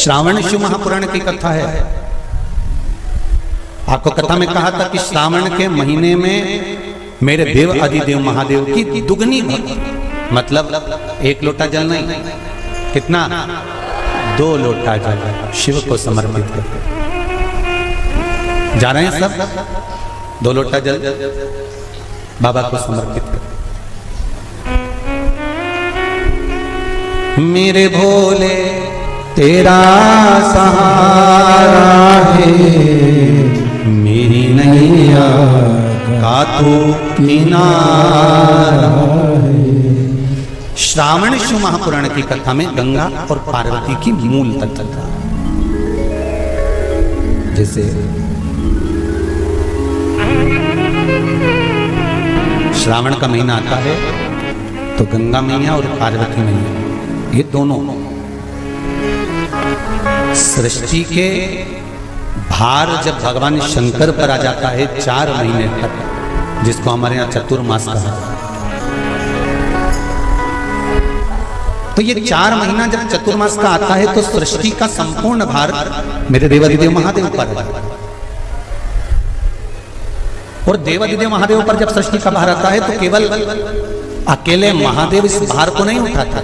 श्रावण शिव महापुराण की कथा है। आपको कथा में कहा था कि श्रावण के महीने में मेरे देव आदिदेव महादेव की दुगनी भक्ति, मतलब एक लोटा जल नहीं, कितना, 2 लोटा जल शिव को समर्पित करते। जा रहे हैं सब, 2 लोटा जल बाबा को समर्पित करते। मेरे भोले तेरा सहारा है, मेरी नैया का तू किनारा है। श्रावण शिव महापुराण की कथा में गंगा और पार्वती की मूल तत्व, जैसे श्रावण का महीना आता है तो गंगा मैया और पार्वती मैया, ये दोनों सृष्टि के भार जब भगवान शंकर पर आ जाता है 4 महीने तक, जिसको हमारे यहाँ चतुर्मास कहा है, तो ये 4 महीना जब चतुर्मास का आता है तो सृष्टि का संपूर्ण भार मेरे देवादिदेव महादेव पर है। और देवादिदेव महादेव पर जब सृष्टि का भार आता है तो केवल अकेले महादेव इस भार को नहीं उठाता,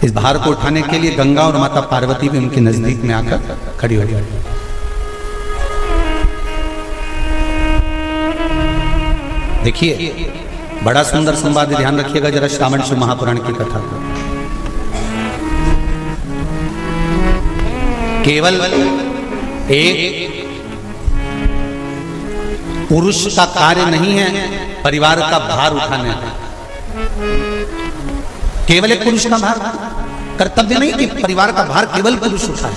इस भार को उठाने के लिए गंगा और माता पार्वती भी उनके नजदीक में आकर खड़ी हो गई। देखिए बड़ा सुंदर संवाद, ध्यान रखिएगा जरा श्रावण शिव महापुराण की कथा को। केवल एक पुरुष का कार्य नहीं है परिवार का भार उठाने, केवल एक पुरुष का भार कर्तव्य नहीं कि परिवार का भार केवल पुरुष उठाए।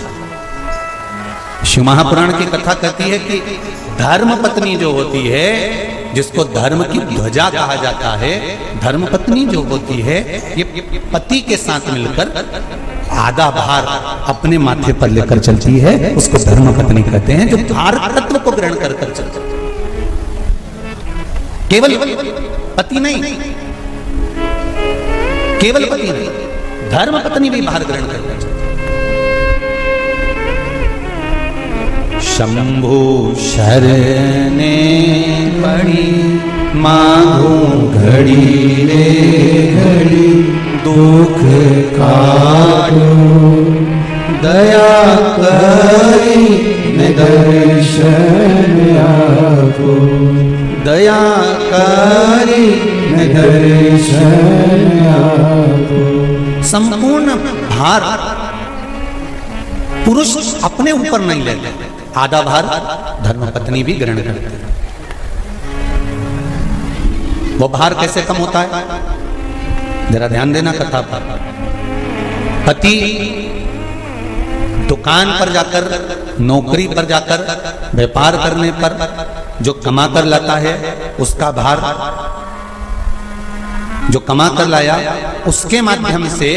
शिव महापुराण की कथा कहती है कि धर्म पत्नी जो होती है, जिसको धर्म की ध्वजा कहा जाता है, धर्म पत्नी जो होती है, ये पति के साथ मिलकर आधा भार अपने माथे पर लेकर चलती है, उसको धर्म पत्नी कहते हैं, जो भार तत्व को ग्रहण कर चलती है। केवल पति नहीं, केवल पति नहीं, धर्म पत्नी भी भार ग्रहण करना चाहिए। शंभु शरणे पड़ी मांगू घड़ी रे घड़ी, दुख काटो दया करी मैं दर्शन आपको, दया करी मैं दर्शन आपको। संपूर्ण भार पुरुष अपने ऊपर नहीं लेते, आधा भार धर्मपत्नी भी ग्रहण करते। वो भार कैसे कम होता है, जरा ध्यान देना कथा पर। पति दुकान पर जाकर, नौकरी पर जाकर, व्यापार करने पर जो कमा कर लाता है, उसका भार जो कमा कर लाया उसके माध्यम से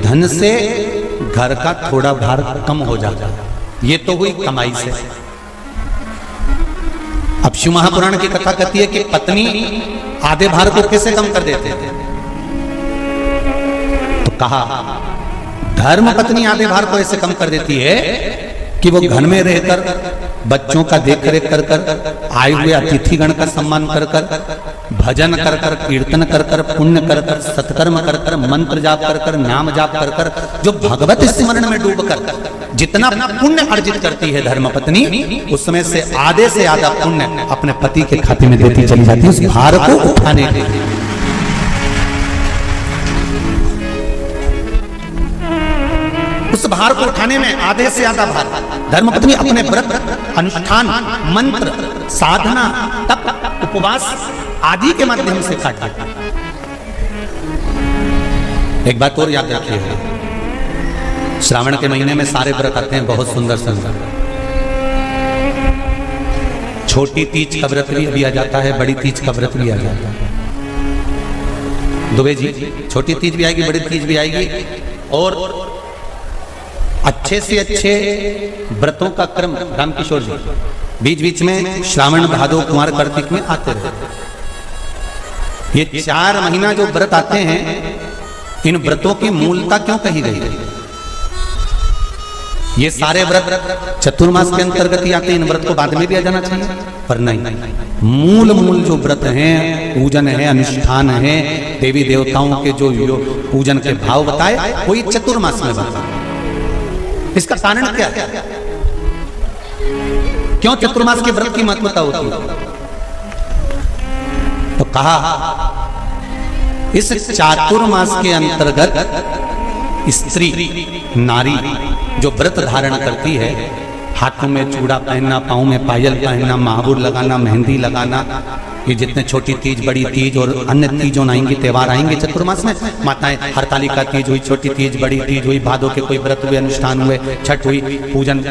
धन से घर का थोड़ा भार कम हो जाता है। ये तो हुई कमाई से। अब शिव महापुराण की कथा कहती है कि पत्नी आधे भार को कैसे कम कर देते थे, तो कहा धर्म पत्नी आधे भार को ऐसे कम कर देती है कि वो घर में रहकर बच्चों का देख रेख कर कर, आए हुए अतिथिगण का सम्मान कर कर, भजन कर कर, कीर्तन कर कर, पुण्य कर कर, सत्कर्म कर कर, मंत्र जाप कर कर, नाम जाप कर कर, जो भगवत स्मरण में डूब कर जितना पुण्य अर्जित करती है धर्मपत्नी, उसमें से आधे से आधा पुण्य अपने पति के खाते में देती चली जाती है, उस भार को उठाने के लिए। उस भार को उठाने में आधे से आधा भार धर्मपत्नी अपने व्रत, अनुष्ठान, मंत्र, साधना, तप, उपवास आदि के माध्यम से काटती। एक बात और याद रखिएगा, श्रावण के महीने में सारे व्रत आते हैं, बहुत सुंदर सुंदर। छोटी तीज का व्रत भी आ जाता है, बड़ी तीज का व्रत भी आ जाता है। दुबे जी, छोटी तीज भी आएगी, बड़ी तीज भी आएगी, और अच्छे से अच्छे व्रतों का क्रम रामकिशोर जी बीच बीच में श्रावण, भादो, कुमार, कार्तिक में आते रहते। ये 4 महीना जो व्रत आते हैं, इन व्रतों की मूलता क्यों कही गई है? ये सारे व्रत चतुर्मास के अंतर्गत ही आते हैं, इन व्रत को बाद में भी आ जाना चाहिए, पर नहीं, मूल जो व्रत हैं, पूजन है, अनुष्ठान है, देवी देवताओं के जो पूजन के भाव बताए वही चतुर्मास में बताए। इसका कारण क्या है? क्यों चतुर्मास के व्रत की महत्वता होती है? तो कहा इस चातुर्मास के अंतर्गत स्त्री नारी जो व्रत धारण करती है, हाथों में चूड़ा पहनना, पाँव में पायल पहनना, महावुर लगाना, मेहंदी लगाना, ये जितने छोटी तीज, बड़ी तीज और अन्य तीजों आएंगी, त्यौहार आएंगे चतुर्मास में, माताएं हरतालिका तीज हुई, छोटी तीज, बड़ी तीज हुई, भादों के कोई व्रत हुए, अनुष्ठान हुए, छठ हुई, पूजन,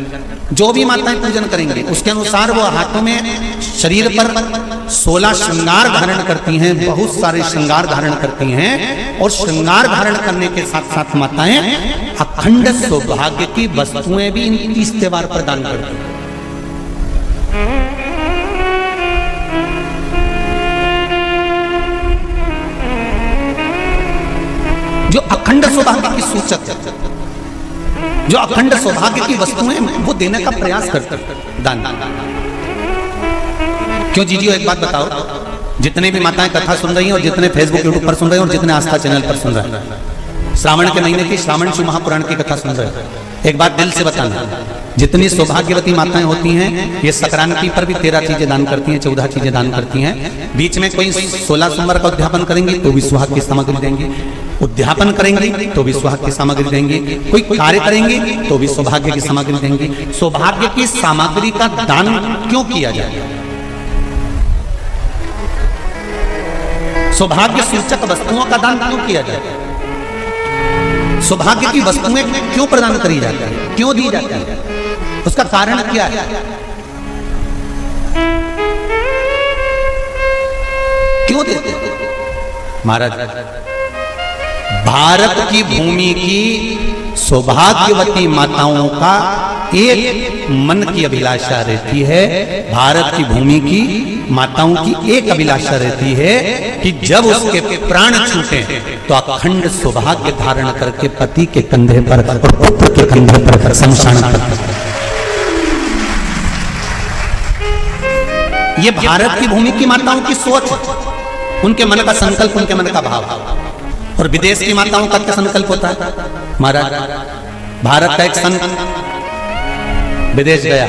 जो भी माताएं पूजन करेंगे उसके अनुसार वो हाथों में, शरीर पर 16 श्रृंगार धारण करती हैं, बहुत सारे श्रृंगार धारण करती हैं, और श्रृंगार धारण करने के साथ साथ माताएं अखंड सौभाग्य की वस्तुएं भी इन तीज त्यौहार प्रदान करती हैं। जो अखंड सौभाग्य की सूचक है, जो अखंड सौभाग्य की वस्तुएं वो देने का प्रयास करते हैं, दान। क्यों जीजियो एक बात बताओ, जितने भी माताएं कथा सुन रही हैं और जितने फेसबुक यूट्यूब पर सुन रहे हैं और जितने आस्था चैनल पर सुन रहे हैं, श्रावण के महीने की श्रावण शिव महापुराण की कथा सुन रहे हैं, एक बात दिल से बताना, जितनी सौभाग्यवती माताएं होती हैं ये संक्रांति पर भी 13 चीजें दान करती हैं, 14 चीजें दान करती हैं। बीच में कोई 16 सोमवार का उद्यापन करेंगी तो भी सुहाग की सामग्री देंगी, उद्यापन करेंगी तो भी सुहाग की सामग्री देंगी, कोई कार्य करेंगी तो भी सौभाग्य की सामग्री देंगी। सौभाग्य की सामग्री का दान क्यों किया जाए? सौभाग्य सूचक वस्तुओं का दान क्यों किया जाए? सौभाग्य की वस्तुएं क्यों प्रदान करी जाती है, क्यों दी जाती है? उसका कारण क्या है? क्यों देते हैं? महाराज, भारत की भूमि की सौभाग्यवती माताओं का एक मन की अभिलाषा रहती है, भारत की भूमि की माताओं की एक अभिलाषा रहती है कि जब उसके प्राण छूटे तो अखंड सौभाग्य धारण करके पति के कंधे पर और पुत्र के कंधे पर शमशान पर। ये भारत की भूमि की माताओं की सोच है, उनके मन का संकल्प, उनके मन का भाव। और विदेश की माताओं का क्या संकल्प होता है? महाराज, भारत का एक संत विदेश गया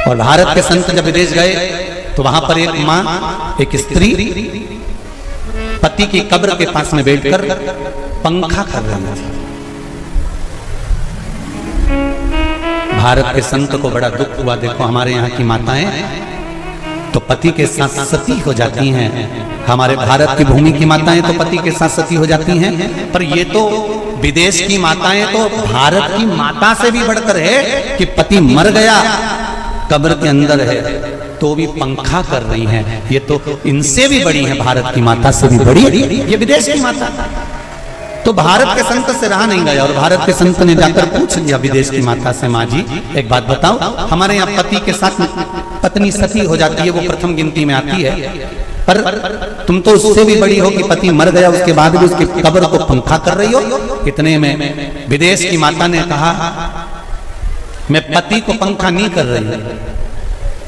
और भारत के संत जब विदेश गए तो वहां पर एक मां, एक स्त्री पति की कब्र के पास में बैठकर पंखा कर रही थी। भारत के संत को बड़ा दुख हुआ, देखो हमारे यहाँ की माताएं तो पति के साथ सती हो जाती हैं, हमारे भारत की भूमि की माताएं तो पति के साथ सती हो जाती हैं, पर ये तो विदेश की माताएं तो भारत की माता से भी बढ़कर है कि पति मर गया, कब्र के अंदर है तो भी पंखा कर रही हैं। ये तो इनसे भी बड़ी है, भारत की माता से भी बड़ी ये विदेश की माता। तो भारत के संत से रहा नहीं गया और भारत के संत ने जाकर पूछ लिया विदेश की माता से, माँ जी एक बात बताओ, हमारे यहाँ पति के साथ पत्नी सती हो जाती है, वो प्रथम गिनती में आती है, पर तुम तो उससे भी बड़ी हो कि पति मर गया उसके बाद भी उसकी कब्र को पंखा कर रही हो। इतने में विदेश की माता ने कहा, मैं पति को पंखा नहीं कर रही,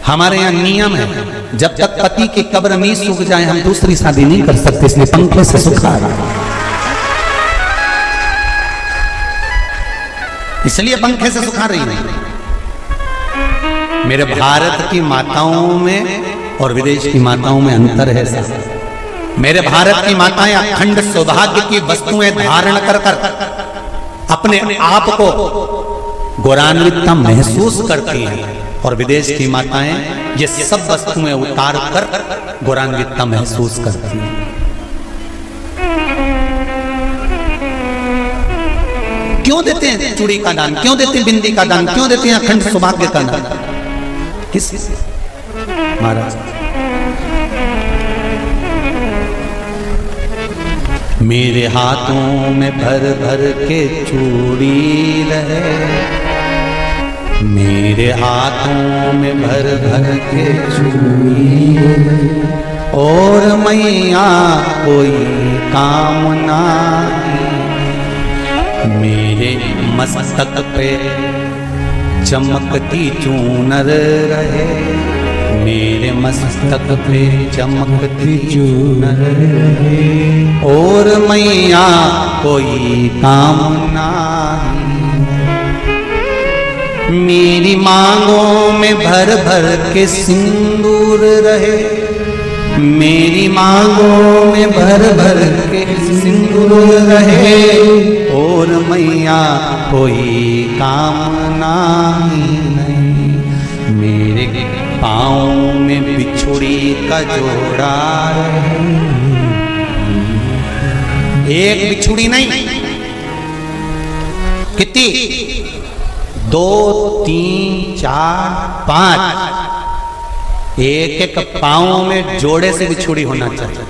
हमारे यहाँ नियम है जब तक पति की कब्र नहीं सूख जाए हम दूसरी शादी नहीं कर सकते, इसलिए पंखे से सुखा रहे, इसलिए पंखे से सुखा रही है। मेरे भारत की माताओं में और विदेश की माताओं में अंतर है सर। मेरे भारत की माताएं अखंड सौभाग्य की वस्तुएं धारण कर अपने आप को गौरवान्वित महसूस करती हैं और विदेश की माताएं ये सब वस्तुएं उतार कर गौरवान्वित महसूस करती हैं। क्यों देते हैं चूड़ी का दान, क्यों देते हैं बिंदी का दान, क्यों देते हैं अखंड सौभाग्य का दान? किस महाराज, मेरे हाथों में भर भर के चूड़ी रहे, मेरे हाथों में भर भर के चूड़ी और मैया कोई काम ना मेरे मस्तक पे चमकती चूनर रहे, मेरे मस्तक पे चमकती चूनर रहे, और मैया कोई काम नहीं। मेरी मांगों में भर भर के सिंदूर रहे, मेरी मांगों में भर भर के सिंदूर रहे, और मैया कोई कामना ही नहीं। मेरे पाँव में बिछुड़ी का जोड़ा रहे, एक बिछुड़ी नहीं, कितनी? 2, 3, 4, 5, एक एक पाँव में जोड़े से बिछुड़ी होना चाहिए,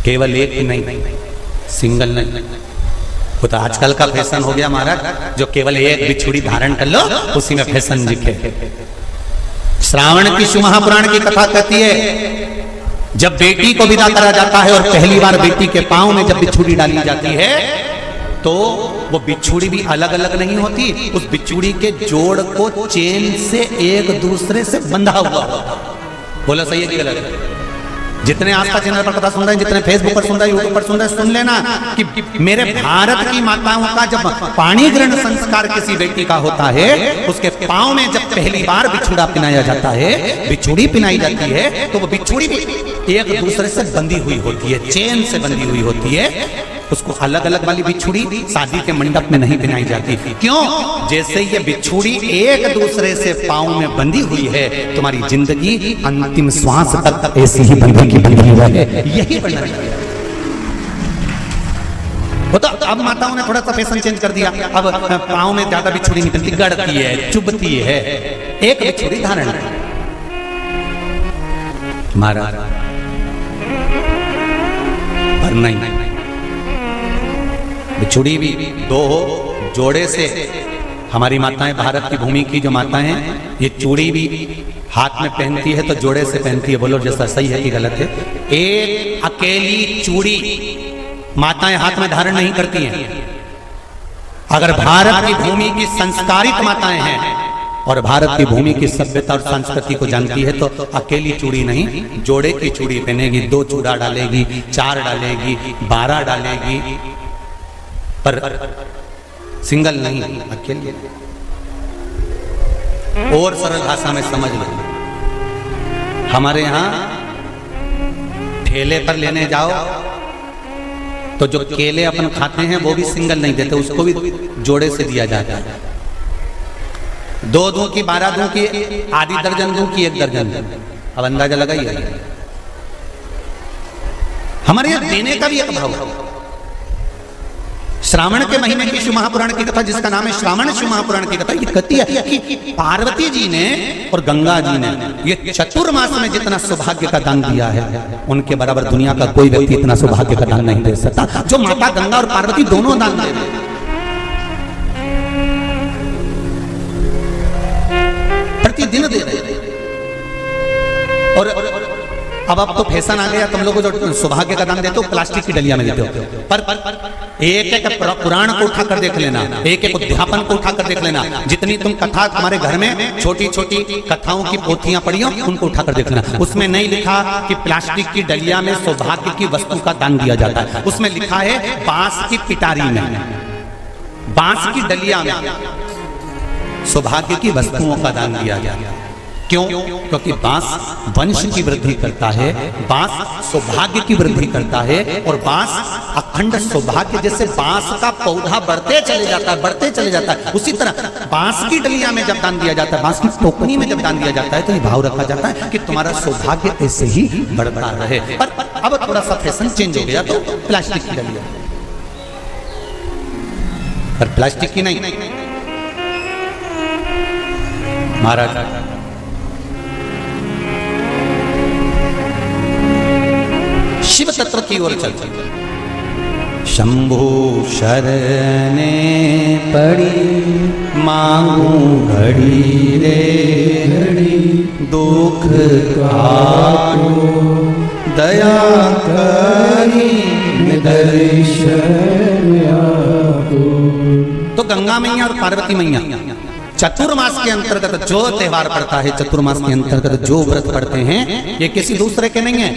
केवल एक नहीं, सिंगल नहीं। वो तो आजकल का फैशन हो गया महाराज, जो केवल एक बिछुड़ी धारण कर लो उसी में फैशन दिखे। श्रावण की शिव महापुराण की कथा कहती है, जब बेटी को विदा करा जाता है और पहली बार बेटी के पांव में जब बिछुड़ी डाली जाती है, तो वो बिछुड़ी भी अलग अलग नहीं होती, उस बिछुड़ी के जोड़ को चेन से एक दूसरे से बंधा हुआ होता। बोला सही है कि गलत? जितने आस्था चैनल पर कथा सुन रहे हैं, जितने फेसबुक पर सुन रहे हैं, यूट्यूब पर सुन रहे हैं, सुन लेना कि मेरे भारत की माताओं का जब पाणी ग्रहण संस्कार किसी बेटी का होता है, उसके पांव में जब पहली बार बिछुड़ा पिनाया जाता है, बिछुड़ी पिनाई जाती है, तो वो बिछुड़ी भी एक दूसरे से बंधी हुई होती है, चेन से बंधी हुई होती है। उसको अलग अलग वाली बिछुड़ी शादी के मंडप में नहीं पिनाई जाती। क्यों? जैसे ये बिछुड़ी एक दूसरे से पांव में बंधी हुई है, तुम्हारी जिंदगी अंतिम श्वास तक ऐसी ही बंधी की बंधी रहे, यही बनना चाहिए। वो तो अब माताओं ने थोड़ा सा फैशन चेंज कर दिया, अब पांव में ज्यादा बिछुड़ी नहीं बनती, गड़ती है, चुभती है, एक बिछुड़ी धारण महाराज पर नहीं, बिछुड़ी भी 2 हो, जोड़े से। हमारी माताएं, भारत की भूमि की जो माताएं हैं, ये चूड़ी भी हाथ में पहनती है तो जोड़े से पहनती है। बोलो जैसा सही है कि गलत है? एक अकेली चूड़ी माताएं हाथ में धारण नहीं करती हैं। अगर भारत की भूमि की संस्कारित माताएं हैं और भारत की भूमि की सभ्यता और संस्कृति को जानती है, तो अकेली चूड़ी नहीं, जोड़े की चूड़ी पहनेगी, 2 चूड़ा डालेगी, 4 डालेगी, 12 डालेगी, पर सिंगल नहीं, अकेले। और सरल भाषा में समझ लो, हमारे यहां ठेले पर लेने जाओ तो जो केले अपन खाते हैं वो भी सिंगल नहीं देते, उसको भी जोड़े से दिया जाता है। 2 दूं की, 12 दूं की, आधी दर्जन दूं की 1 दर्जन। अब अंदाजा लगाइए, हमारे यहां देने का भी एक भाव है। श्रावण के महीने की शिव महापुराण की कथा, जिसका नाम है श्रावण शिव महापुराण की कथा, ये कहती है कि पार्वती जी ने और गंगा जी ने ये चतुर्मास में जितना सौभाग्य का दान दिया है, उनके बराबर दुनिया का कोई व्यक्ति इतना सौभाग्य का दान नहीं दे सकता, जो माता गंगा और पार्वती दोनों दान दे रहे, प्रतिदिन दे रहे। और अब तो फैशन आ गया, तुम लोगों को जो सौभाग्य का दान देते हो प्लास्टिक की डलिया में देते हो, पर एक एक पुराण को उठाकर देख लेना, एक एक उद्यापन को उठाकर देख लेना, जितनी तुम कथा तुम्हारे घर में छोटी छोटी कथाओं की पोथियां पढ़ी हो, उनको उठाकर देख लेना। उसमें नहीं लिखा कि प्लास्टिक की डलिया में सौभाग्य की वस्तु का दान दिया जाता है, उसमें लिखा है बांस की पिटारी में, बांस की डलिया में सौभाग्य की वस्तुओं का दान दिया गया। क्यों? क्योंकि बांस वंश की वृद्धि करता है, बांस सौभाग्य की वृद्धि करता है, और बांस अखंड सौभाग्य, जैसे बांस का पौधा बढ़ते चले जाता है, बढ़ते चले जाता है, उसी तरह बांस की डलिया में जब दान दिया जाता है, बांस की टोकनी में जब दान दिया जाता है, तो ये भाव रखा जाता है कि तुम्हारा सौभाग्य ऐसे ही बढ़ता रहे। पर अब थोड़ा सा फैशन चेंज हो गया, तो प्लास्टिक की डलिया, पर प्लास्टिक की नहीं महाराज। शिव तत्व की ओर चलते, शंभु शरणे पड़ी मांगू घड़ी रे घड़ी, दुख काटो दया करी दर्शन गंगा मैया और पार्वती मैया चतुर्मास के अंतर्गत जो त्योहार पड़ता है, चतुर्मास के अंतर्गत जो व्रत पड़ते हैं, ये किसी दूसरे के नहीं है।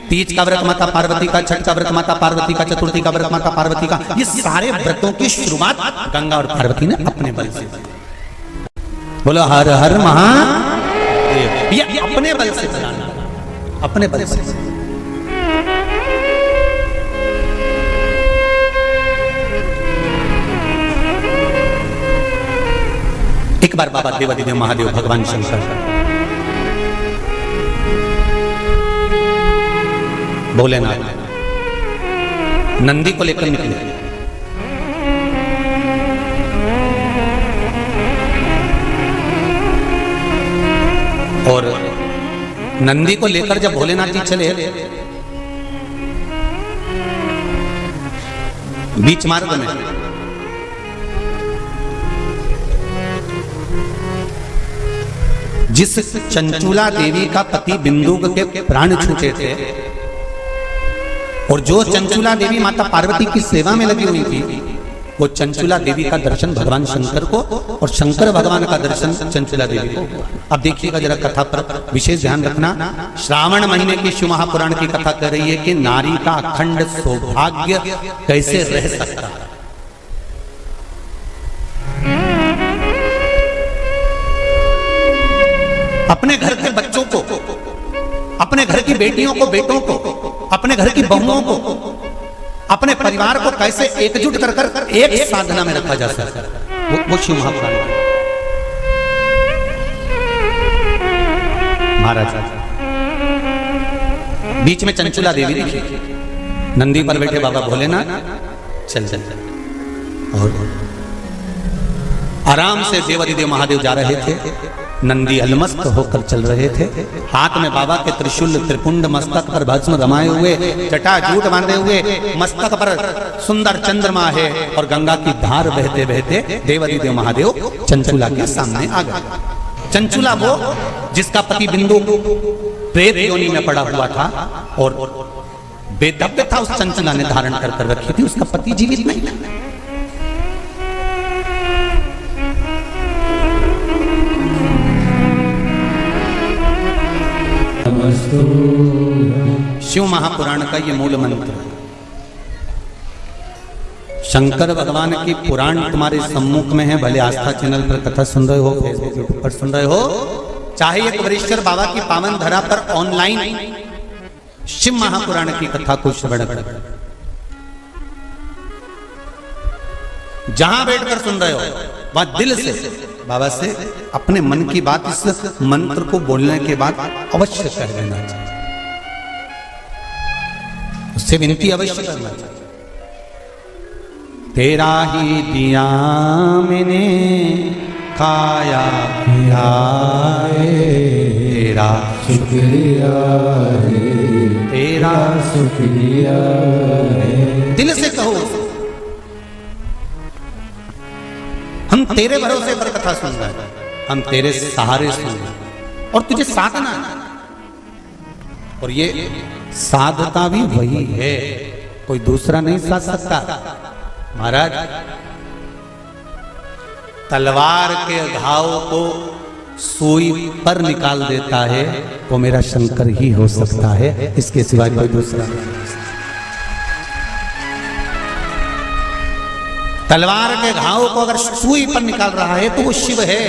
तीज का व्रत माता पार्वती का, छठ का व्रत माता पार्वती का, चतुर्थी का व्रत माता पार्वती का, ये सारे व्रतों की शुरुआत गंगा और पार्वती ने अपने बल से। बोलो हर हर महादेव। ये अपने बल से चलाना, अपने बल से। एक बार बाबा देवादिदेव महादेव भगवान शंकर भोलेनाथ नंदी को लेकर निकले। और नंदी को लेकर जब भोलेनाथ जी चले, बीच मार्ग में जिस चंचुला देवी का पति बिंदुक के प्राण छूटे थे, और जो चंचुला देवी माता पार्वती की सेवा में लगी हुई थी, वो चंचुला देवी का दर्शन भगवान शंकर को और शंकर भगवान का दर्शन चंचुला देवी को। अब देखिएगा जरा कथा पर विशेष ध्यान रखना। श्रावण महीने की शिव महापुराण की कथा कह रही है कि नारी का अखंड सौभाग्य कैसे रह सकता है। अपने घर के बच्चों को, अपने घर की बेटियों को, बेटों को, अपने घर की बहुओं को, अपने परिवार को कैसे एकजुट कर कर एक साधना में रखा जा सकता है, वो शिव महापुराण महाराज। बीच में चंचुला देवी दिखी, नंदी पर बैठे बाबा भोलेनाथ चल चल और आराम से देवादिदेव महादेव जा रहे थे। नंदी अलमस्त होकर चल रहे थे, हाथ में बाबा के त्रिशूल त्रिपुंड, मस्तक पर भस्म रमाए हुए, जटा जूट बांधे हुए, मस्तक पर सुंदर चंद्रमा है, और गंगा की धार बहते बहते देवादिदेव महादेव चंचुला के सामने आ गए। चंचुला वो जिसका पति बिंदु प्रेत योनि में पड़ा हुआ था और बेदव्य था, उस चंचुला ने धारण कर कर रखी थी, उसका पति जीवित नहीं था। शिव महापुराण का ये मूल मंत्र है। शंकर भगवान की पुराण तुम्हारे सम्मुख में है, भले आस्था चैनल पर कथा सुन रहे हो, फेसबुक यूट्यूब पर सुन रहे हो, चाहे एक वरिष्ठ बाबा की पावन धरा पर ऑनलाइन शिव महापुराण की कथा को श्रवण कर, जहां बैठकर सुन रहे हो वहां दिल से बाबा से अपने मन की बात इस मंत्र को बोलने के बाद अवश्य कह देना चाहिए, उससे विनती अवश्य करना चाहिए। तेरा ही दिया मैंने खाया पिया, तेरा शुक्रिया है, तेरा शुक्रिया है। दिल से कहो, हम तेरे भरोसे पर कथा सुन रहे हैं, हम तेरे सहारे सुन रहे हैं, और तुझे साधना है, और ये साधता भी वही है, कोई दूसरा नहीं साध सकता। महाराज तलवार के घाव को सुई पर निकाल देता है वो मेरा शंकर ही हो सकता है, इसके सिवाय कोई दूसरा नहीं। तलवार के घाव को अगर सुई पर निकाल रहा है तो वो शिव है।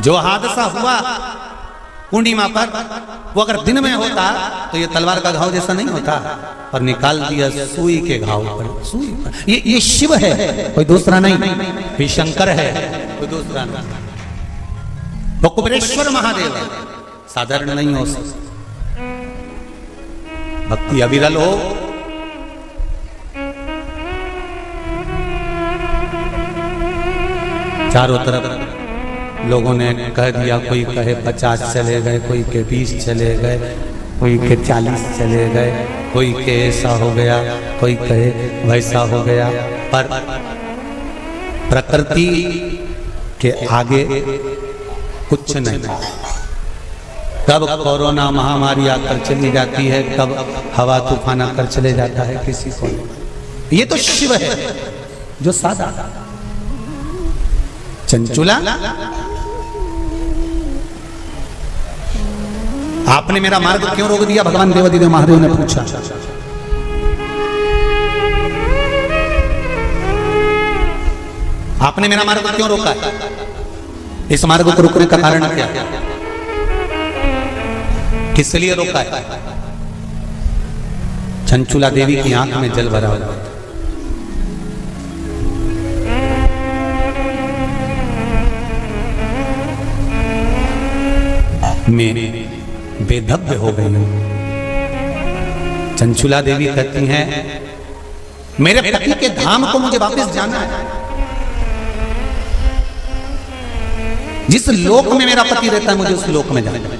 जो हादसा हुआ पूर्णिमा पर, वो अगर दिन में होता तो ये तलवार का घाव जैसा नहीं होता, और निकाल दिया सुई के घाव पर, सुई पर। ये शिव है, कोई दूसरा नहीं, ये शंकर है, कोई दूसरा नहीं। वो कुबेरेश्वर महादेव है, साधारण नहीं हो सकता। भक्ति अविरल हो, चारों तरफ लोगों ने कह दिया, कोई कहे 50 चले गए, कोई के 20 चले गए, कोई के 40 चले गए, कोई के ऐसा हो गया, कोई कहे वैसा हो गया, पर प्रकृति के आगे कुछ नहीं। कब कोरोना महामारी आकर चली जाती है, कब हवा तूफान आकर चले जाता है, किसी को नहीं। ये तो शिव है जो सादा। चंचुला, आपने मेरा मार्ग क्यों रोक दिया? भगवान देवादिदेव महादेव ने पूछा। आपने मेरा मार्ग क्यों रोका? इस मार्ग को रोकने का कारण क्या? किस लिए रोका है? चंचुला देवी की आंख में जल भरा हुआ। मैं बेधव्य हो गई हूं। चंचुला देवी कहती हैं, मेरे पति के धाम को मुझे वापस जाना है। जिस लोक में मेरा पति रहता है मुझे उस लोक में जाना है।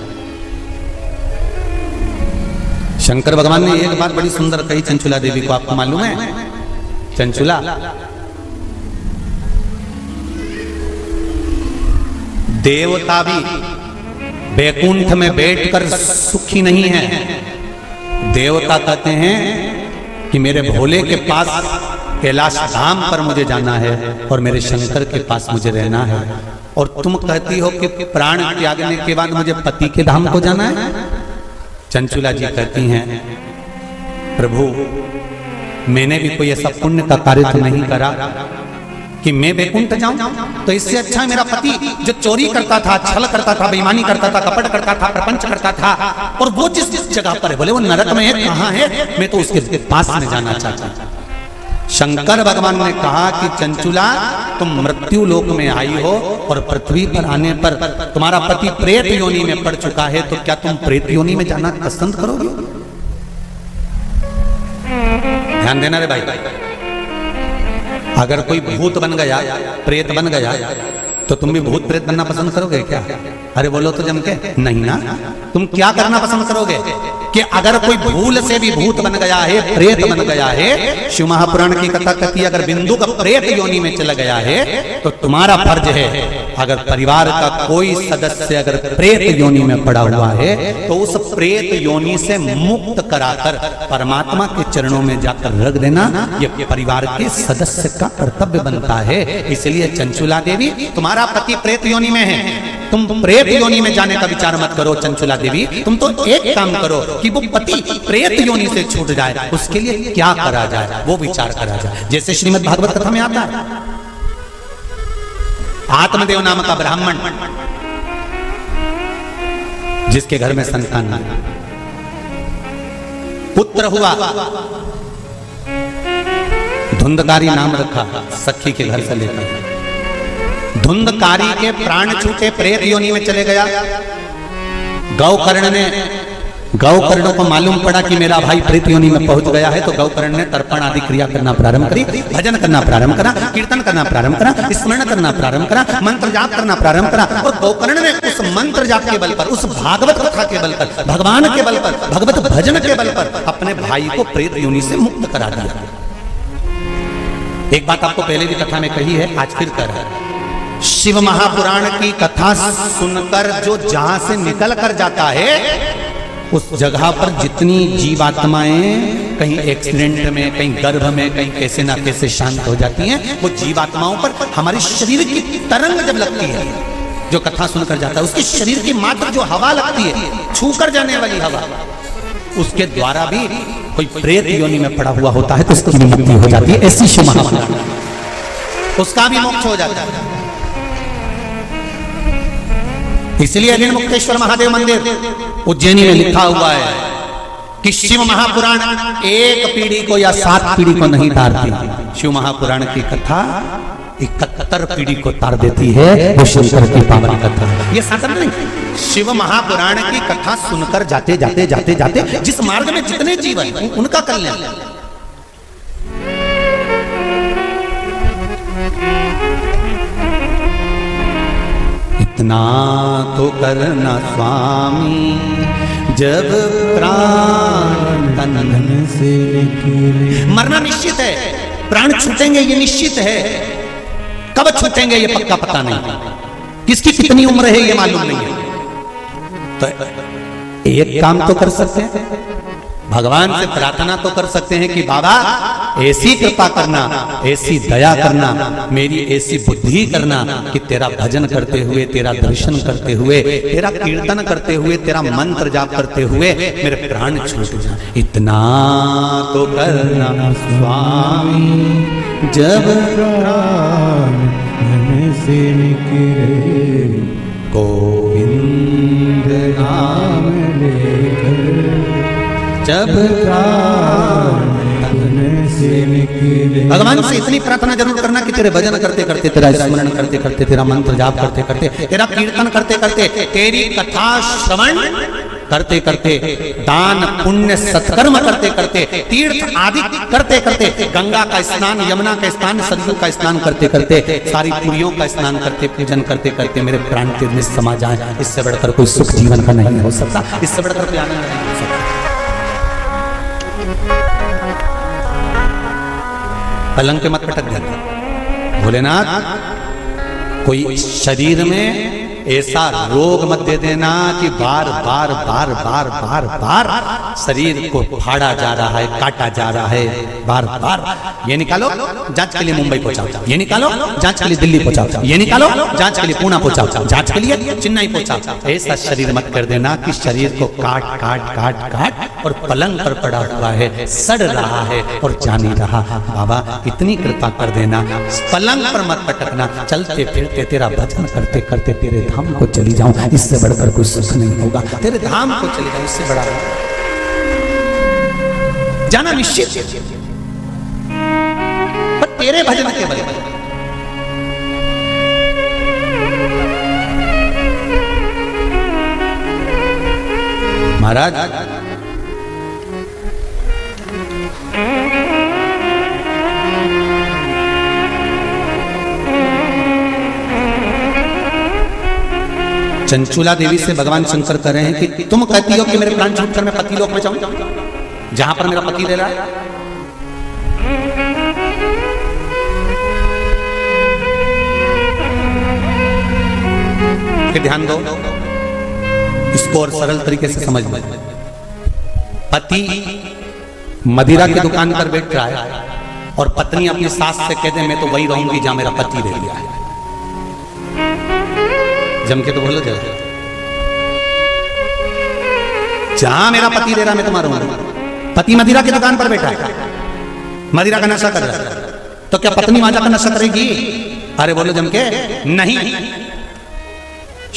शंकर भगवान ने एक बात बड़ी सुंदर कही चंचुला देवी को, आपको मालूम है? चंचुला, देवता भी बैकुंठ में बैठकर सुखी नहीं है। देवता कहते हैं कि मेरे भोले के पास कैलाश धाम पर मुझे जाना है और मेरे शंकर के पास मुझे रहना है। और तुम कहती हो कि प्राण त्यागने के बाद मुझे पति के धाम को जाना है। चंचुला जी कहती हैं, प्रभु मैंने भी कोई ऐसा पुण्य का कार्य तो नहीं करा कि मैं बैकुंठ जाऊं। तो इससे अच्छा मेरा पति जो चोरी करता था, छल करता था, बेईमानी करता था, कपट करता था, प्रपंच करता था, और वो जिस जगह पर है, बोले वो नरक में है, कहां है, मैं तो उसके पास में जाना चाहता हूं। शंकर भगवान ने कहा कि चंचुला, तुम मृत्यु लोक में आई हो और पृथ्वी पर आने पर तुम्हारा पति प्रेत योनि में पड़ चुका है, तो क्या तुम प्रेत योनि में जाना पसंद करोगे? ध्यान देना रे भाई, अगर कोई भूत बन गया, प्रेत बन गया, तो तुम भी भूत प्रेत बनना पसंद करोगे क्या? अरे बोलो तो जम के, नहीं ना। तुम क्या करना पसंद करोगे कि अगर कोई भूल से भी भूत बन गया है, प्रेत बन गया है, शिव महापुराण की कथा कहती है अगर बिंदु का प्रेत योनि में चला गया है तो तुम्हारा फर्ज है, अगर परिवार का कोई सदस्य अगर प्रेत योनि में पड़ा हुआ है तो उस प्रेत योनि से मुक्त कराकर परमात्मा के चरणों में जाकर रख देना, ये परिवार के सदस्य का कर्तव्य बनता है। इसलिए चंचुला देवी, तुम्हारा पति प्रेत योनि में है, तुम प्रेत योनि में जाने का विचार मत करो। चंचुला देवी, तुम तो एक काम करो कि वो पति प्रेत योनि से छूट जाए, उसके लिए क्या करा जाए वो विचार करा जाए। जैसे श्रीमद् भागवत कथा में आता है, आत्मदेव नाम का ब्राह्मण जिसके घर में संतान नहीं, पुत्र हुआ, धुंधकारी नाम रखा सखी के घर से लेकर। धुंधकारी के प्राण छूटे, प्रेत योनि में चले गया। गौकर्ण को मालूम पड़ा कि मेरा भाई प्रेत योनि में पहुंच गया है, तो गौकर्ण ने तर्पण आदि क्रिया करना प्रारंभ करी, भजन करना प्रारंभ करा, कीर्तन करना प्रारंभ करा, स्मरण करना प्रारंभ करा, मंत्र जाप करना प्रारंभ करा। और गौकर्ण ने उस मंत्र जाप के बल पर, उस भागवत कथा के बल पर, भगवान के बल पर, भगवत भजन के बल पर अपने भाई को प्रेत योनि से मुक्त करा दिया। एक बात आपको पहले भी कथा में कही है, आज फिर कर रहा है। शिव महापुराण की कथा सुनकर जो जहां से निकल कर जाता है, उस जगह पर जितनी जीवात्माएं कहीं एक्सीडेंट में, कहीं गर्भ में, कहीं कैसे ना कैसे शांत हो जाती हैं, वो जीवात्माओं पर हमारे शरीर की तरंग जब लगती है, जो कथा सुनकर जाता है, उसके शरीर की मात्र जो हवा लगती है, छू कर जाने वाली हवा, उसके द्वारा भी कोई प्रेत योनि में पड़ा हुआ होता है तो उसकी मुक्ति हो जाती है। ऐसी शिव महापुराण, उसका भी मोक्ष हो जाता है। इसलिए ऋण मुक्तेश्वर महादेव मंदिर उज्जैनी में लिखा हुआ है कि शिव महापुराण एक पीढ़ी को या 7 पीढ़ी को नहीं तारती। शिव महापुराण की कथा 71 पीढ़ी को तार देती है। वो शंकर की पावन कथा, ये साधन नहीं। शिव महापुराण की कथा सुनकर जाते जाते जाते जाते जिस मार्ग में जितने जीव हैं उनका कल्याण। इतना तो करना स्वामी जब प्राण तन से मरना निश्चित है, प्राण छूटेंगे ये निश्चित है, कब छूटेंगे ये पक्का पता नहीं, किसकी कितनी उम्र है ये मालूम नहीं है। तो एक काम तो कर सकते हैं, भगवान से प्रार्थना तो कर सकते हैं कि बाबा ऐसी कृपा करना, ऐसी दया करना, मेरी ऐसी बुद्धि करना कि तेरा भजन करते हुए, तेरा दर्शन करते हुए, तेरा कीर्तन करते हुए, तेरा मंत्र जाप करते हुए मेरे प्राण छूट जाए। इतना तो करना स्वामी जब प्राण मन से निकले, गोविंद नाम लेकर जब प्राण मन से निकले। भगवान से इतनी प्रार्थना जरूर करना कि तेरे भजन करते करते, तेरा स्मरण करते करते, तेरा मंत्र जाप करते करते, तेरा कीर्तन करते करते, तेरी कथा श्रवण करते करते, दान पुण्य सत्कर्म करते करते, तीर्थ आदि करते करते, गंगा का स्नान, यमुना का स्नान, सरयू का स्नान करते करते, सारी पुरियों का स्नान करते, पूजन करते करते मेरे प्राण तीर्थ में समा जाए। इससे बढ़कर कोई सुख जीवन का नहीं हो सकता, इससे बढ़कर कोई आनंद नहीं हो सकता। पलंग पे मत पटक देना भोलेनाथ, कोई शरीर में ऐसा रोग मत दे देना कि बार बार बार बार बार बार शरीर को फाड़ा जा रहा है, काटा जा रहा है, बार बार। ये निकालो, जांच के लिए मुंबई पहुंचाओ, ये निकालो, जांच के लिए दिल्ली पहुंचाओ, ये निकालो, जांच के लिए पुणे पहुंचाओ, जांच के लिए चेन्नई पहुंचाओ। ऐसा शरीर मत कर देना कि शरीर को काट काट काट काट और पलंग पर पड़ा हुआ है, सड़ रहा है और जा नहीं रहा। बाबा इतनी कृपा कर देना, पलंग पर मत पटकना, चलते फिरते तेरा भजन करते करते तेरे धाम को चली जाऊं, इससे बढ़कर कोई सुख नहीं होगा। तेरे धाम को चली जाऊं, इससे बड़ा जाना निश्चित, पर तेरे भजन के बल। महाराज चंचुला देवी से भगवान शंकर कह रहे हैं कि तुम कहती हो कि मेरे प्राण छूटकर मैं पति लोक में जाऊं, जहां पर मेरा पति रह रहा है। फिर ध्यान दो, इसको और सरल तरीके से समझ लो। पति मदिरा की दुकान पर बैठ रहा है और पत्नी अपनी सास से कह दे मैं तो वही रहूंगी जहां मेरा पति रह गया है। जम के तो बोलो जरा, जहां मेरा पति रह रहा मैं तुम्हारा रहूंगा। पति मदिरा की दुकान पर बैठा है, मदिरा का नशा कर रहा है, तो क्या पत्नी माजा का नशा करेगी? अरे बोलो जम के, नहीं।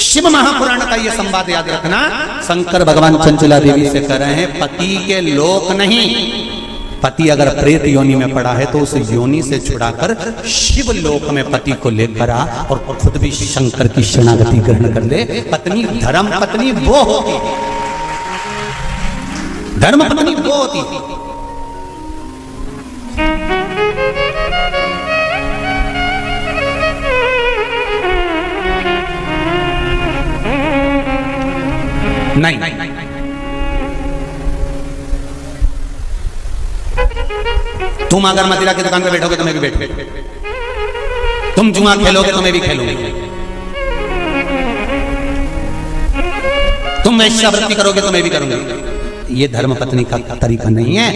शिव महापुराण का यह संवाद याद रखना, शंकर भगवान चंचला देवी से कह रहे हैं पति के लोक नहीं, पति अगर प्रेत योनि में पड़ा है तो उस योनि से छुड़ाकर शिव लोक में पति को लेकर आ और खुद भी शंकर की शरणागति ग्रहण कर ले। पत्नी धर्म पत्नी वो होती, धर्म पत्नी वो होती। नहीं, तुम अगर मदिरा की दुकान पर बैठोगे तो मैं भी बैठूंगा, तुम जुआ खेलोगे तो मैं भी खेलूंगी, तुम वैश्यावृत्ति करोगे तो मैं भी करूंगी। ये धर्म पत्नी का तरीका नहीं है।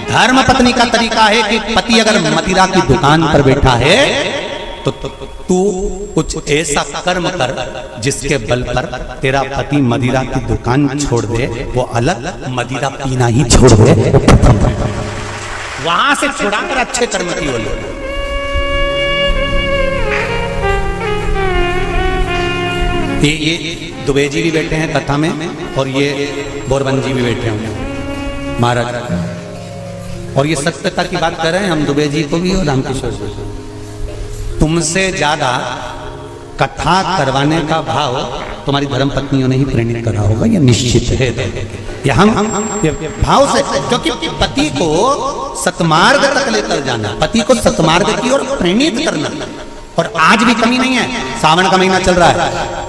धर्म पत्नी का तरीका है कि पति अगर मदिरा की दुकान पर बैठा है तो तू कुछ ऐसा कर्म कर जिसके बल पर तेरा पति मदिरा की दुकान छोड़ दे, वो अलग, मदिरा पीना ही छोड़ दे, वहां से छुड़ाकर अच्छे कर्म की ओर। ये दुबे जी भी बैठे हैं कथा में और ये बोरबन जी भी बैठे होंगे महाराज, और ये सत्यता की बात कर रहे हैं हम दुबे जी को भी और रामकिशोर जी। तुमसे ज्यादा कथा करवाने का भाव तुम्हारी धर्म पत्नियों ने ही प्रेरित करा होगा, ये निश्चित है। ये हम भाव से, क्योंकि पति को सतमार्ग तक लेकर जाना, पति को सतमार्ग की ओर प्रेरित करना। और आज भी कमी नहीं है, सावन का महीना चल रहा है,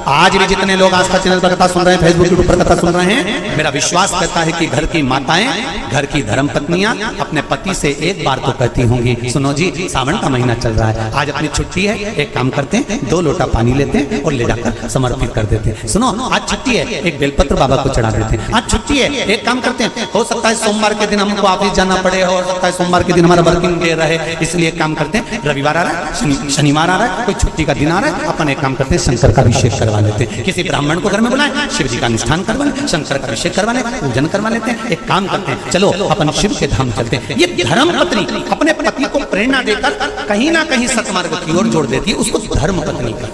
आज भी जितने लोग आस्था चैनल पर कथा सुन रहे हैं, फेसबुक यूट्यूब पर कथा सुन रहे हैं, मेरा विश्वास करता है कि घर की माताएं, घर की धर्म पत्नियां अपने पति से एक बार तो कहती होंगी, सुनो जी सावन का महीना चल रहा है, आज अपनी छुट्टी है, एक काम करते हैं 2 लोटा पानी लेते हैं और ले जाकर समर्पित कर देते हैं। सुनो आज छुट्टी है, एक बेलपत्र बाबा को चढ़ा देते हैं। आज छुट्टी है, एक काम करते हैं, हो सकता है सोमवार के दिन हमको ऑफिस जाना पड़े, हो सकता है सोमवार के दिन हमारा वर्किंग डे रहे, इसलिए एक काम करते हैं, रविवार आ रहा है, शनिवार आ रहा है, कोई छुट्टी का दिन आ रहा है, अपन एक काम करते हैं शंकर का अभिषेक करवा लेते हैं। किसी ब्राह्मण को घर में बुलाएं, शिव जी का अनुष्ठान करवा लें, शंकर का अभिषेक करवा लें, पूजन करवा लेते हैं। एक काम करते हैं, चलो अपन शिव के धाम चलते हैं। ये धर्म पत्नी अपने पति को प्रेरणा देकर कहीं ना कहीं सतमार्ग की ओर जोड़ देती है, उसको धर्म पत्नी का।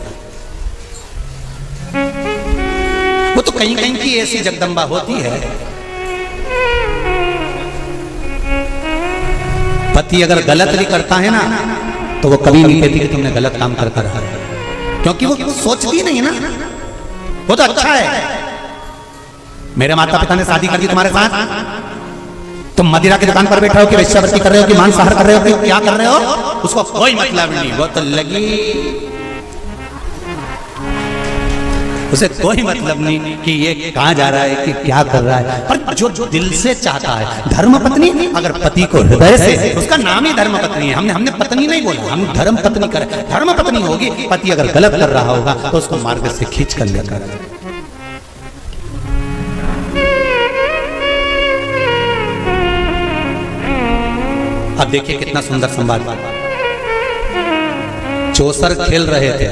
वो तो कहीं कहीं की ऐसी जगदम्बा होती है, पति अगर गलत भी करता है ना तो वो कभी नहीं कहती कि तुमने गलत काम कर रहा है, क्योंकि वो सोचती नहीं है ना, वो तो अच्छा है। मेरे माता पिता ने शादी कर दी तुम्हारे साथ, तुम मदिरा की दुकान पर बैठे हो कि वेश्यावृत्ति कर रहे हो कि मांसाहार कर रहे हो कि क्या कर रहे हो, उसको कोई मतलब नहीं, वो तो लगी, उसे कोई मतलब नहीं कि ये कहां जा रहा है कि क्या कर रहा है। पर जो दिल से चाहता है, धर्म पत्नी अगर पति को हृदय से, उसका नाम ही धर्म पत्नी है, हमने पत्नी नहीं बोला, हम धर्म पत्नी कर, धर्म पत्नी होगी। पति अगर गलत कर रहा होगा तो उसको मार्ग से खींच कर लेकर, अब देखिए कितना सुंदर संवाद। चौसर खेल रहे थे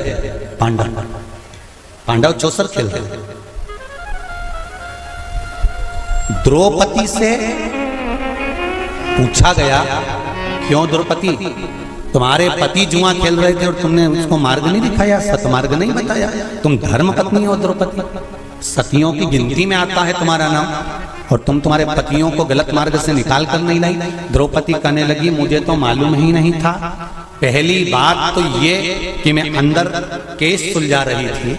पांडव चौसर खेल रहे थे। द्रौपदी से पूछा गया, क्यों द्रौपदी, तुम्हारे पति जुआ खेल रहे थे और तुमने उसको मार्ग नहीं दिखाया, सतमार्ग नहीं बताया, तुम धर्म पत्नी हो द्रौपदी, सतियों की गिनती में आता है तुम्हारा नाम, और तुम तुम्हारे पतियों को गलत मार्ग से निकाल कर नहीं लाई। द्रौपदी कहने लगी, मुझे तो मालूम ही नहीं था। पहली बात तो ये कि मैं अंदर केस सुलझा रही थी,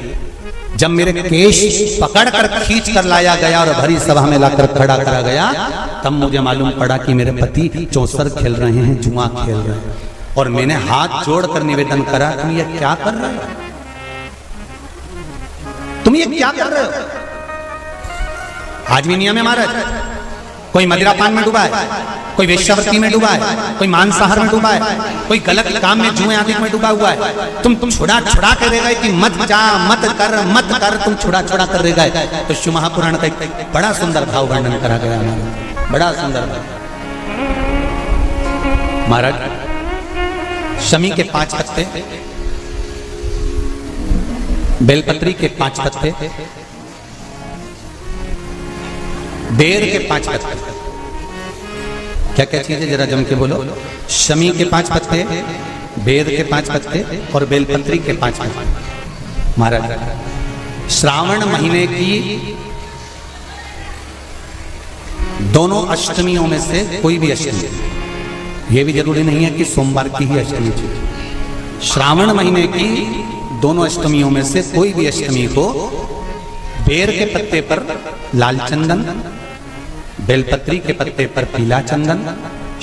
जब मेरे केश पकड़ कर खींच कर लाया गया और भरी सभा में लाकर खड़ा करा गया, तब मुझे मालूम पड़ा कि मेरे पति चौसर खेल रहे हैं, जुआ खेल रहे हैं, और मैंने हाथ जोड़कर निवेदन करा, तुम ये क्या कर रहे हो, तुम ये क्या कर रहे हो। आज भी नियम है महाराज, कोई मदिरा पान में डूबा है, कोई वेश्यावृत्ति में डूबा है, कोई मांसाहार में डूबा है, कोई गलत काम में जुए आदि में डूबा हुआ है, तुम छुड़ा कर रह गए कि मत जा, मत कर, तुम छुड़ा कर रह गए। तो शिव महापुराण का एक बड़ा सुंदर भाव वर्णन करा गया, बड़ा सुंदर महाराज। शमी के 5 पत्ते, बेलपत्री के 5 पत्ते, बेर के 5 पत्ते, क्या क्या चीज है जरा जम के बोलो। शमी के 5 पत्ते, बेर के 5 पत्ते और बेलपत्री के 5 पत्ते। महाराज श्रावण महीने की दोनों अष्टमियों में से कोई भी अष्टमी, ये भी जरूरी नहीं है कि सोमवार की ही अष्टमी चाहिए, श्रावण महीने की दोनों अष्टमियों में से कोई भी अष्टमी को बेर के पत्ते पर लाल चंदन, बेलपत्री के पत्ते पर पीला चंदन,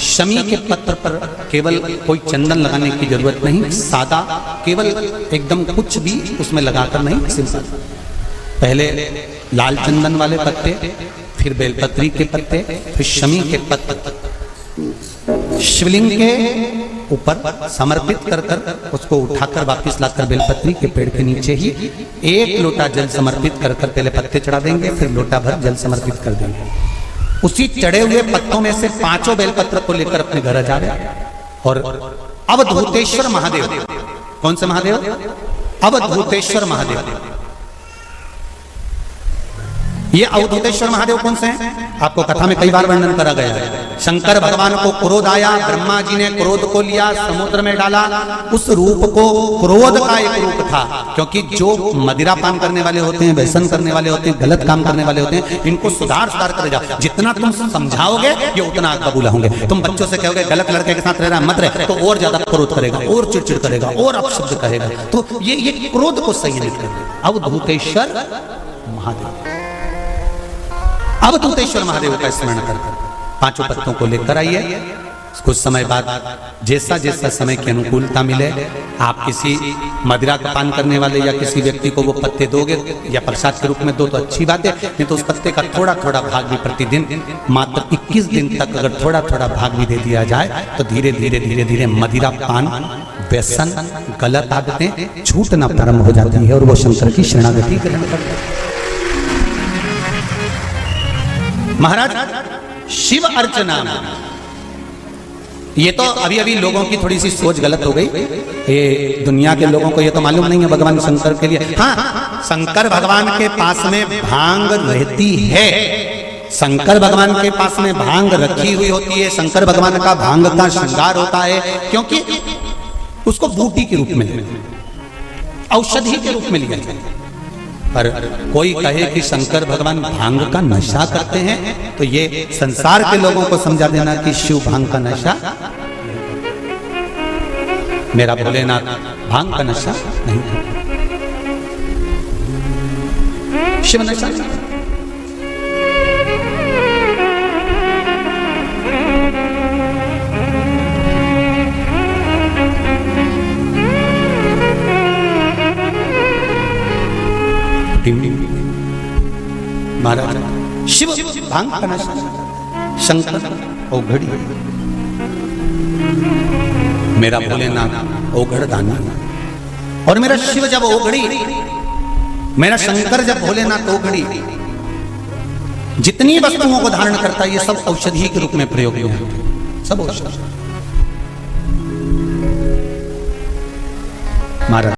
शमी के पत्र पर केवल कोई चंदन लगाने की जरूरत नहीं, सादा केवल एकदम कुछ भी उसमें लगाकर नहीं, सिंपल पहले लाल चंदन वाले पत्ते, फिर बेलपत्री के पत्ते, फिर शमी के पत्ते शिवलिंग के ऊपर समर्पित कर कर उसको उठाकर वापस लाकर बेलपत्री के पेड़ के नीचे ही 1 लोटा जल समर्पित कर कर पहले पत्ते चढ़ा देंगे, फिर लोटा भर जल समर्पित कर देंगे। उसी चढ़े हुए पत्तों में से 5 बेलपत्र को लेकर अपने घर जा रहे, और अवधूतेश्वर महादेव, कौन से महादेव, अवधूतेश्वर महादेव। ये अवधूतेश्वर महादेव कौन से हैं? आपको कथा में कई बार वर्णन करा गया है। शंकर भगवान को क्रोध आया, ब्रह्मा जी ने क्रोध को लिया, समुद्र में डाला। उस रूप को क्रोध का एक रूप था, क्योंकि जो मदिरा पान करने वाले होते हैं, व्यसन करने वाले होते हैं, गलत काम करने वाले होते हैं, इनको सुधार कर जाओ। जितना तुम समझाओगे ये उतना आग बबूला होंगे। तुम बच्चों से कहोगे गलत लड़के के साथ रह रहा मत रहे, तो और ज्यादा क्रोध करेगा, और चिड़चिड़ करेगा, और अपशब्द कहेगा। तो ये क्रोध को संयमित कर। अवधूतेश्वर महादेव, अवधूतेश्वर महादेव का स्मरण कर 5 पत्तों को लेकर आइए, कुछ समय बाद जैसा जैसा समय की अनुकूलता मिले, आप किसी मदिरा का पान करने वाले या किसी व्यक्ति को वो पत्ते दोगे या प्रसाद के रूप में दो तो अच्छी बात है, नहीं तो उस पत्ते का थोड़ा थोड़ा भाग भी प्रतिदिन मात्र 21 दिन तक अगर थोड़ा थोड़ा भाग भी दे दिया जाए तो धीरे धीरे धीरे धीरे मदिरा पान, व्यसन, गलत आदतें छूटना प्रारंभ हो जाती है और वो शंकर की शरणागति ग्रहण करते हैं। महाराज शिव अर्चना, ये तो अभी अभी लोगों की थोड़ी सी सोच गलत हो गई। ये दुनिया के लोगों को ये तो मालूम नहीं है भगवान शंकर के लिए, हाँ शंकर भगवान के पास में भांग रहती है, शंकर भगवान के पास में भांग रखी हुई होती है, शंकर भगवान का भांग का श्रृंगार होता है, क्योंकि उसको बूटी के रूप में, औषधि के रूप में लिया जाता है। पर कोई कहे कि शंकर भगवान भांग का नशा करते हैं तो ये संसार के लोगों को समझा देना कि शिव भांग का नशा, मेरा भोलेनाथ भांग का नशा नहीं है, शिव नशा नहीं। महाराज शिव भांग का नशा, शंकर औघड़ी, मेरा भोलेनाथ औघड़ दानी, और मेरा शिव जब औघड़ी, मेरा शंकर जब भोलेनाथ औघड़ी, जितनी वस्तुओं को धारण करता है ये सब औषधि के रूप में प्रयोग में है, सब औषधि। महाराज